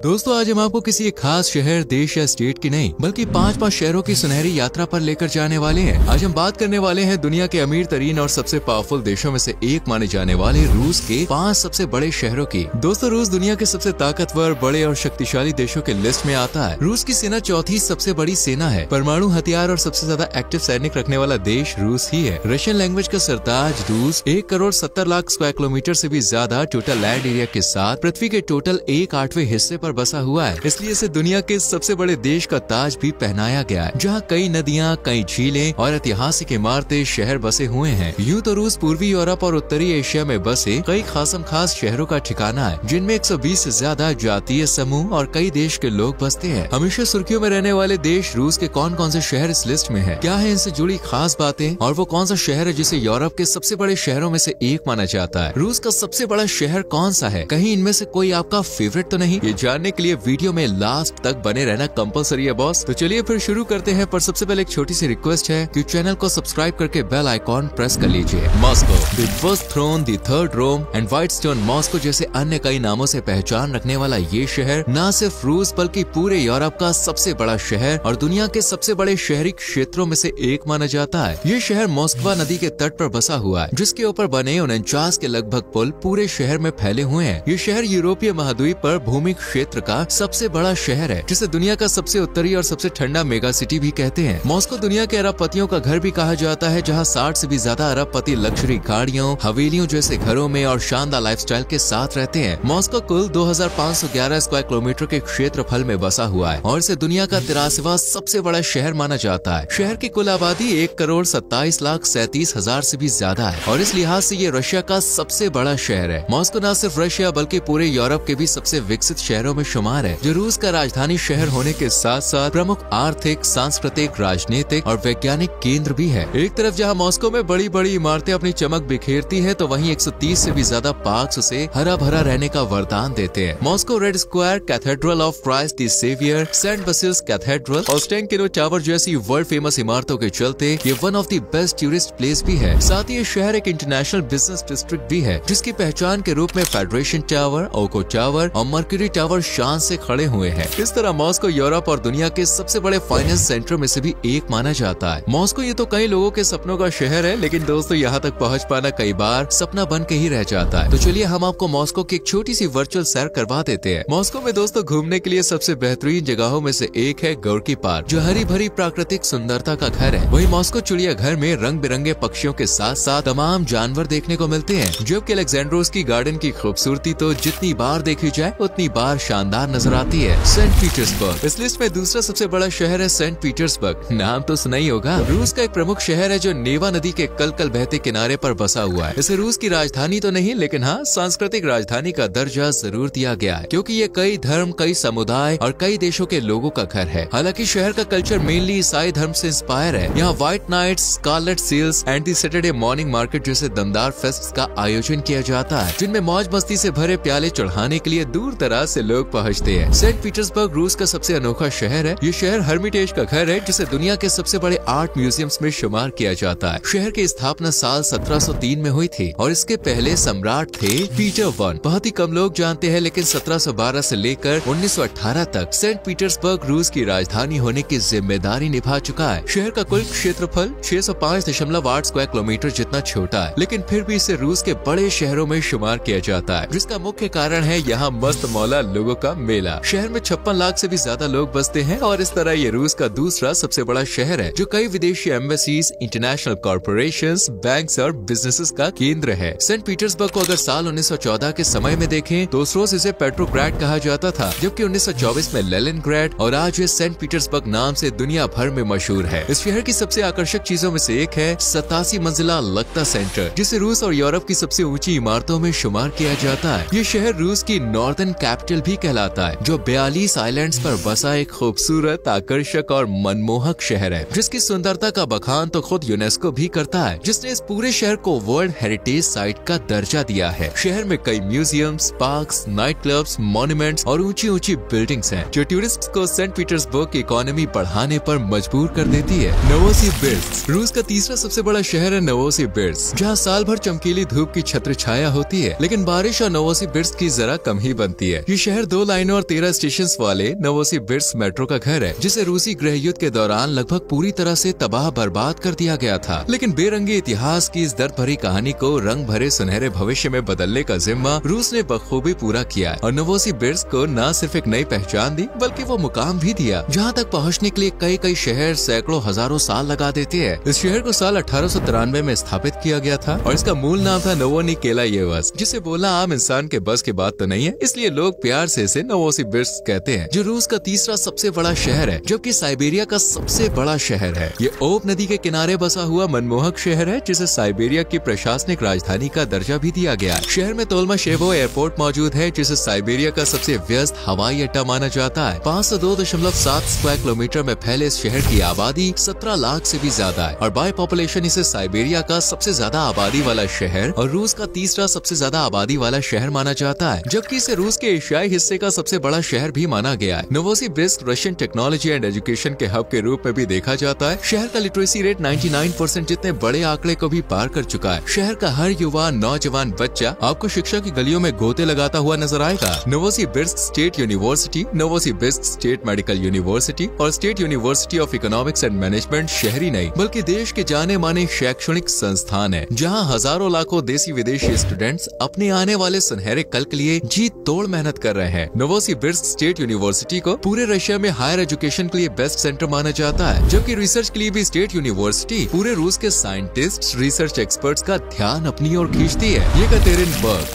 दोस्तों आज हम आपको किसी एक खास शहर, देश या स्टेट की नहीं बल्कि 5 शहरों की सुनहरी यात्रा पर लेकर जाने वाले हैं। आज हम बात करने वाले हैं दुनिया के अमीर तरीन और सबसे पावरफुल देशों में से एक माने जाने वाले रूस के 5 सबसे बड़े शहरों की। दोस्तों रूस दुनिया के सबसे ताकतवर, बड़े और शक्तिशाली देशों के लिस्ट में आता है। रूस की सेना चौथी सबसे बड़ी सेना है। परमाणु हथियार और सबसे ज्यादा एक्टिव सैनिक रखने वाला देश रूस ही है। रशियन लैंग्वेज का सरताज रूस 1,70,00,000 स्क्वायर किलोमीटर से भी ज्यादा टोटल लैंड एरिया के साथ पृथ्वी के टोटल 1/8वें हिस्से पर बसा हुआ है। इसलिए इसे दुनिया के सबसे बड़े देश का ताज भी पहनाया गया है, जहाँ कई नदियाँ, कई झीलें और ऐतिहासिक इमारतें, शहर बसे हुए हैं। यूं तो रूस पूर्वी यूरोप और उत्तरी एशिया में बसे कई खास शहरों का ठिकाना है, जिनमें 120 से ज्यादा जातीय समूह और कई देश के लोग बसते हैं। हमेशा सुर्खियों में रहने वाले देश रूस के कौन से शहर इस लिस्ट में है, क्या है इनसे जुड़ी खास बातें और वो कौन सा शहर है जिसे यूरोप के सबसे बड़े शहरों में से एक माना जाता है। रूस का सबसे बड़ा शहर कौन सा है, कहीं इनमें से कोई आपका फेवरेट तो नहीं? ये जानने के लिए वीडियो में लास्ट तक बने रहना कंपलसरी है बॉस। तो चलिए फिर शुरू करते हैं, पर सबसे पहले एक छोटी सी रिक्वेस्ट है कि चैनल को सब्सक्राइब करके बेल आइकॉन प्रेस कर लीजिए। Moscow, the first throne, the third Rome and white stone Moscow जैसे अन्य कई नामों से पहचान रखने वाला ये शहर न सिर्फ रूस बल्कि पूरे यूरोप का सबसे बड़ा शहर और दुनिया के सबसे बड़े शहरी क्षेत्रों में से एक माना जाता है। ये शहर मोस्कवा नदी के तट पर बसा हुआ है, जिसके ऊपर बने 49 के लगभग पुल पूरे शहर में फैले हुए हैं। ये शहर यूरोपीय महाद्वीप पर भूमि क्षेत्र का सबसे बड़ा शहर है, जिसे दुनिया का सबसे उत्तरी और सबसे ठंडा मेगा सिटी भी कहते हैं। मॉस्को दुनिया के अरबपतियों का घर भी कहा जाता है, जहां 60 से भी ज्यादा अरबपति लग्जरी गाड़ियों, हवेलियों जैसे घरों में और शानदार लाइफस्टाइल के साथ रहते हैं। मॉस्को कुल 2511 स्क्वायर किलोमीटर के क्षेत्रफल में बसा हुआ है और इसे दुनिया का 83वां सबसे बड़ा शहर माना जाता है। शहर की कुल आबादी 1,27,37,000 से भी ज्यादा है और इस लिहाज से ये रशिया का सबसे बड़ा शहर है। मॉस्को न सिर्फ रशिया बल्कि पूरे यूरोप के भी सबसे विकसित शहरों में शुमार है, जो रूस का राजधानी शहर होने के साथ साथ प्रमुख आर्थिक, सांस्कृतिक, राजनीतिक और वैज्ञानिक केंद्र भी है। एक तरफ जहां मॉस्को में बड़ी बड़ी इमारतें अपनी चमक बिखेरती हैं, तो वहीं 130 से भी ज्यादा पार्क उसे हरा भरा रहने का वरदान देते हैं। Moscow Red Square, Cathedral of Christ the Saviour, Saint Basil's Cathedral और स्टेंकिनो टावर जैसी वर्ल्ड फेमस इमारतों के चलते ये one of the best tourist place भी है। साथ ही ये शहर एक इंटरनेशनल बिजनेस डिस्ट्रिक्ट भी है, जिसकी पहचान के रूप में फेडरेशन टावर, ओको टावर और मर्क्यूरी टावर शान से खड़े हुए हैं। इस तरह मॉस्को यूरोप और दुनिया के सबसे बड़े फाइनेंस सेंटर में से भी एक माना जाता है। मॉस्को ये तो कई लोगों के सपनों का शहर है, लेकिन दोस्तों यहाँ तक पहुँच पाना कई बार सपना बन के ही रह जाता है। तो चलिए हम आपको मॉस्को की एक छोटी सी वर्चुअल सैर करवा देते हैं। मॉस्को में दोस्तों घूमने के लिए सबसे बेहतरीन जगहों में से एक है गोर्की पार्क, जो हरी भरी प्राकृतिक सुंदरता का घर है। वही मॉस्को चिड़िया घर में रंग बिरंगे पक्षियों के साथ साथ तमाम जानवर देखने को मिलते हैं, जबकि अलेक्जेंड्रोस्की गार्डन की खूबसूरती तो जितनी बार देखी जाए उतनी बार शानदार नजर आती है। सेंट पीटर्सबर्ग इस लिस्ट में दूसरा सबसे बड़ा शहर है। सेंट पीटर्सबर्ग नाम तो सुना ही होगा। रूस का एक प्रमुख शहर है जो नेवा नदी के कल बहते किनारे पर बसा हुआ है। इसे रूस की राजधानी तो नहीं, लेकिन हाँ सांस्कृतिक राजधानी का दर्जा जरूर दिया गया है, क्योंकि ये कई धर्म, कई समुदाय और कई देशों के लोगों का घर है। हालांकि शहर का कल्चर मेनली ईसाई धर्म से इंस्पायर है। यहाँ white nights, scarlet sails and the Saturday morning market जैसे दमदार फेस्ट का आयोजन किया जाता है, जिनमें मौज मस्ती से भरे प्याले चढ़ाने के लिए दूर दराज से लोग पहुँचते हैं। सेंट पीटर्सबर्ग रूस का सबसे अनोखा शहर है। ये शहर हर्मिटेज का घर है, जिसे दुनिया के सबसे बड़े आर्ट म्यूजियम्स में शुमार किया जाता है। शहर की स्थापना साल 1703 में हुई थी और इसके पहले सम्राट थे पीटर वन। बहुत ही कम लोग जानते हैं, लेकिन 1712 से लेकर 1918 तक सेंट पीटर्सबर्ग रूस की राजधानी होने की जिम्मेदारी निभा चुका है। शहर का कुल क्षेत्रफल 605.8 स्क्वायर किलोमीटर जितना छोटा है, लेकिन फिर भी इसे रूस के बड़े शहरों में शुमार किया जाता है, जिसका मुख्य कारण है यहाँ मस्त मौला लोगों का मेला। शहर में 56 लाख से भी ज्यादा लोग बसते हैं और इस तरह ये रूस का दूसरा सबसे बड़ा शहर है, जो कई विदेशी एम्बेसीज, इंटरनेशनल कॉर्पोरेशंस, बैंक्स और बिजनेसेस का केंद्र है। सेंट पीटर्सबर्ग को अगर साल 1914 के समय में देखें तो उस रोज इसे पेट्रोग्राड कहा जाता था, जबकि 1924 में लेनिनग्राड और आज ये सेंट पीटर्सबर्ग नाम से दुनिया भर में मशहूर है। इस शहर की सबसे आकर्षक चीजों में से एक है 87 मंजिला लगता सेंटर, जिसे रूस और यूरोप की सबसे ऊंची इमारतों में शुमार किया जाता है। ये शहर रूस की नॉर्दर्न कैपिटल भी कहलाता है, जो 42 आइलैंड्स पर बसा एक खूबसूरत, आकर्षक और मनमोहक शहर है, जिसकी सुंदरता का बखान तो खुद यूनेस्को भी करता है, जिसने इस पूरे शहर को वर्ल्ड हेरिटेज साइट का दर्जा दिया है। शहर में कई museums, parks, night clubs, monuments और ऊंची ऊंची बिल्डिंग्स हैं, जो टूरिस्ट को सेंट पीटर्सबर्ग की इकोनॉमी बढ़ाने पर मजबूर कर देती है। नोवोसिबिर्स्क रूस का तीसरा सबसे बड़ा शहर है। नोवोसिबिर्स्क जहाँ साल भर चमकीली धूप की छत्र छाया होती है, लेकिन बारिश और नोवोसिबिर्स्क की जरा कम ही बनती है। ये शहर 2 लाइनों और 13 स्टेशन वाले नोवोसिबिर्स्क मेट्रो का घर है, जिसे रूसी गृह युद्ध के दौरान लगभग पूरी तरह से तबाह बर्बाद कर दिया गया था। लेकिन बेरंगे इतिहास की इस दर्द भरी कहानी को रंग भरे सुनहरे भविष्य में बदलने का जिम्मा रूस ने बखूबी पूरा किया और नोवोसिबिर्स्क को न सिर्फ एक नई पहचान दी, बल्कि वो मुकाम भी दिया जहाँ तक पहुँचने के लिए कई कई शहर सैकड़ों हजारों साल लगा देते हैं। इस शहर को साल 1893 में स्थापित किया गया था और इसका मूल नाम था नोवोनिकेलायेव्स्क, जिसे बोलना आम इंसान के बस की बात तो नहीं है, इसलिए लोग प्यार से इसे नोवोसिबिर्स्क कहते हैं, जो रूस का तीसरा सबसे बड़ा शहर है, जबकि साइबेरिया का सबसे बड़ा शहर है। ये ओब नदी के किनारे बसा हुआ मनमोहक शहर है, जिसे साइबेरिया की प्रशासनिक राजधानी का दर्जा भी दिया गया है। शहर में तोल्माशेवो एयरपोर्ट मौजूद है, जिसे साइबेरिया का सबसे व्यस्त हवाई अड्डा माना जाता है। 502.7 स्क्वायर किलोमीटर में फैले इस शहर की आबादी 17 लाख से भी ज्यादा है और बाय पॉपुलेशन इसे साइबेरिया का सबसे ज्यादा आबादी वाला शहर और रूस का तीसरा सबसे ज्यादा आबादी वाला शहर माना जाता है, जबकि इसे रूस के एशियाई हिस्से का सबसे बड़ा शहर भी माना गया है। Novosibirsk Russian technology and education के हब के रूप में भी देखा जाता है। शहर का लिटरेसी रेट 99% जितने बड़े आंकड़े को भी पार कर चुका है। शहर का हर युवा नौजवान बच्चा आपको शिक्षा की गलियों में गोते लगाता हुआ नजर आएगा। Novosibirsk State University, Novosibirsk State Medical University और State University of Economics and Management शहरी नहीं बल्कि देश के जाने माने शैक्षणिक संस्थान है, जहां हजारों लाखों देसी विदेशी स्टूडेंट्स अपने आने वाले सुनहरे कल के लिए जी तोड़ मेहनत कर रहे हैं। नोवोसिबिर्स्क स्टेट यूनिवर्सिटी को पूरे रशिया में हायर एजुकेशन के लिए बेस्ट सेंटर माना जाता है, जबकि रिसर्च के लिए भी स्टेट यूनिवर्सिटी पूरे रूस के साइंटिस्ट रिसर्च एक्सपर्ट्स का ध्यान अपनी ओर खींचती है।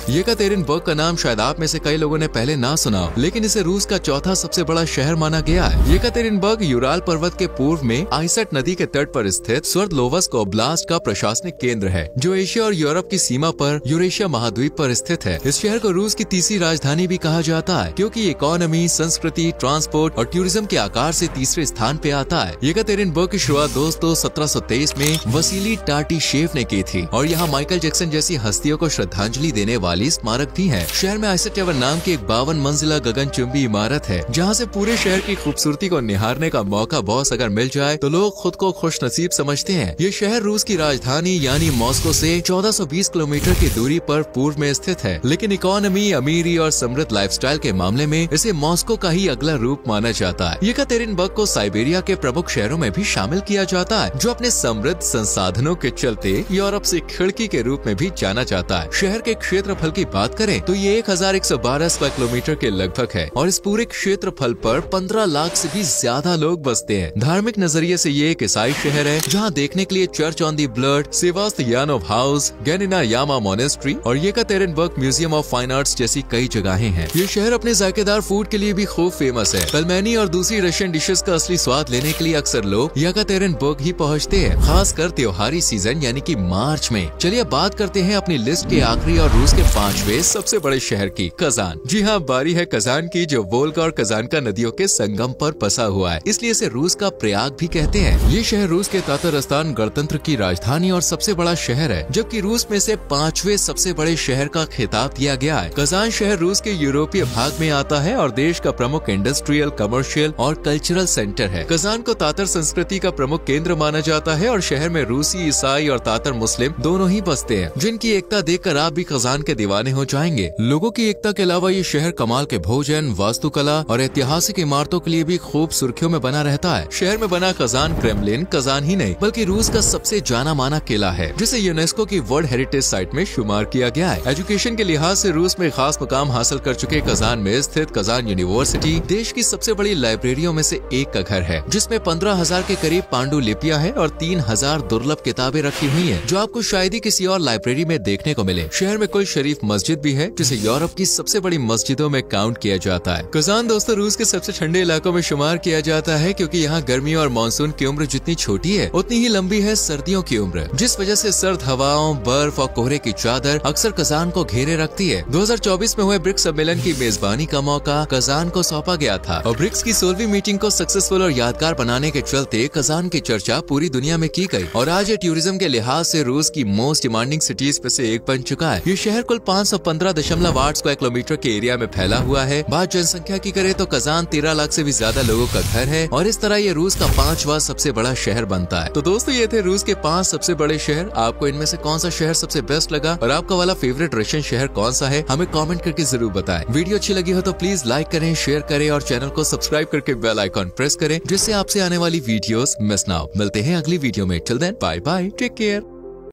येकातेरिनबर्ग का नाम शायद आप में से कई लोगों ने पहले ना सुना हो, लेकिन इसे रूस का चौथा सबसे बड़ा शहर माना गया है। येकातेरिनबर्ग यूराल पर्वत के पूर्व में आइसट नदी के तट पर स्थित स्वर्दलोव्स्क ओब्लास्ट का प्रशासनिक केंद्र है, जो एशिया और यूरोप की सीमा पर यूरेशिया महाद्वीप पर स्थित है। इस शहर को रूस की तीसरी राजधानी भी कहा जाता है, क्योंकि इकोनॉमी, संस्कृति, ट्रांसपोर्ट और टूरिज्म के आकार से तीसरे स्थान पे आता है। येकातेरिनबर्ग की शुरुआत दोस्तों 1723 में वसीली टार्टिशेव ने की थी और यहाँ माइकल जैक्सन जैसी हस्तियों को श्रद्धांजलि देने वाली स्मारक भी है। शहर में आइसट टावर नाम की एक 52 मंजिला गगनचुंबी इमारत है, जहाँ से पूरे शहर की खूबसूरती को निहारने का मौका बॉस अगर मिल जाए तो लोग खुद को खुश नसीब समझते हैं। ये शहर रूस की राजधानी यानी मॉस्को से 1420 किलोमीटर की दूरी पर पूर्व में स्थित है, लेकिन इकोनॉमी, अमीरी और समृद्ध लाइफस्टाइल के मामले में इसे मॉस्को का ही अगला रूप माना जाता है। येकातेरिनबर्ग को साइबेरिया के प्रमुख शहरों में भी शामिल किया जाता है, जो अपने समृद्ध संसाधनों के चलते यूरोप से खिड़की के रूप में भी जाना जाता है। शहर के क्षेत्रफल की बात करें तो ये 1112 स्क्वायर किलोमीटर के लगभग है और इस पूरे क्षेत्रफल पर 15 लाख से भी ज्यादा लोग बसते हैं। धार्मिक नजरिए से ये एक ईसाई शहर है, जहाँ देखने के लिए Church on the Blood, Sevastyanov House, Ganina Yama Monastery और Yekaterinburg Museum of Fine Arts जैसी कई जगहें हैं। ये शहर अपने जायकेदार फूड के लिए भी खूब फेमस है। पेलमेनी और दूसरी रशियन डिशेस का असली स्वाद लेने के लिए अक्सर लोग येकातेरिनबर्ग ही पहुँचते हैं, खासकर त्योहारी सीजन यानी कि मार्च में। चलिए बात करते हैं अपनी लिस्ट के आखिरी और रूस के 5वें सबसे बड़े शहर की, कजान। जी हाँ, बारी है कजान की, जो वोल्गा और कजानका नदियों के संगम पर बसा हुआ है, इसलिए इसे रूस का प्रयाग भी कहते हैं। ये शहर रूस के तातारस्तान गणतंत्र की राजधानी और सबसे बड़ा शहर है, जबकि रूस में से 5वें सबसे बड़े शहर का खिताब दिया गया है। कजान शहर रूस के यूरोपीय भाग में आता है और देश का प्रमुख इंडस्ट्रियल, कमर्शियल और कल्चरल सेंटर है। कजान को तातर संस्कृति का प्रमुख केंद्र माना जाता है और शहर में रूसी, ईसाई और तातर मुस्लिम दोनों ही बसते हैं, जिनकी एकता देखकर आप भी कजान के दीवाने हो जाएंगे। लोगों की एकता के अलावा ये शहर कमाल के भोजन, वास्तुकला और ऐतिहासिक इमारतों के लिए भी खूब सुर्खियों में बना रहता है। शहर में बना कजान क्रेमलिन कजान ही नहीं बल्कि रूस का सबसे जाना माना किला है, जिसे यूनेस्को की वर्ल्ड हेरिटेज साइट में शुमार किया गया है। एजुकेशन के लिहाज से रूस में खास मुकाम हासिल कर चुके कजान में स्थित कजान यूनिवर्सिटी देश की सबसे बड़ी लाइब्रेरियों में से एक का घर है, जिसमें 15,000 के करीब पांडुलिपियां हैं और 3,000 दुर्लभ किताबें रखी हुई हैं, जो आपको शायद ही किसी और लाइब्रेरी में देखने को मिले। शहर में कोई शरीफ मस्जिद भी है, जिसे यूरोप की सबसे बड़ी मस्जिदों में काउंट किया जाता है। कजान दोस्तों रूस के सबसे ठंडे इलाकों में शुमार किया जाता है, क्योंकि यहाँ गर्मियों और मानसून की उम्र जितनी छोटी है उतनी ही लंबी है सर्दियों की उम्र, जिस वजह से सर्द हवाओं, बर्फ और कोहरे की चादर अक्सर कजान को घेरे रखती है। 2024 में हुए ब्रिक्स सम्मेलन की मेजबानी का मौका कजान को सौंपा गया था और ब्रिक्स की 16वीं मीटिंग को सक्सेसफुल और यादगार बनाने के चलते कजान की चर्चा पूरी दुनिया में की गई और आज ये टूरिज्म के लिहाज से रूस की मोस्ट डिमांडिंग सिटीज में से एक बन चुका है। ये शहर कुल 515.8 स्क्वायर किलोमीटर के एरिया में फैला हुआ है। बात जनसंख्या की करे तो कजान 13 लाख से भी ज्यादा लोगों का घर है और इस तरह ये रूस का 5वां सबसे बड़ा शहर बनता है। तो दोस्तों ये थे रूस के 5 सबसे बड़े शहर। आपको इनमें से कौन सा शहर सबसे बेस्ट लगा और आपका वाला फेवरेट रशियन शहर कौन सा है, हमें कमेंट करके जरूर बताएं। वीडियो अच्छी लगी हो तो प्लीज लाइक करें, शेयर करें और चैनल को सब्सक्राइब करके बेल आइकॉन प्रेस करें, जिससे आपसे आने वाली वीडियोस मिस ना हो। मिलते हैं अगली वीडियो में। Till then bye bye, take care.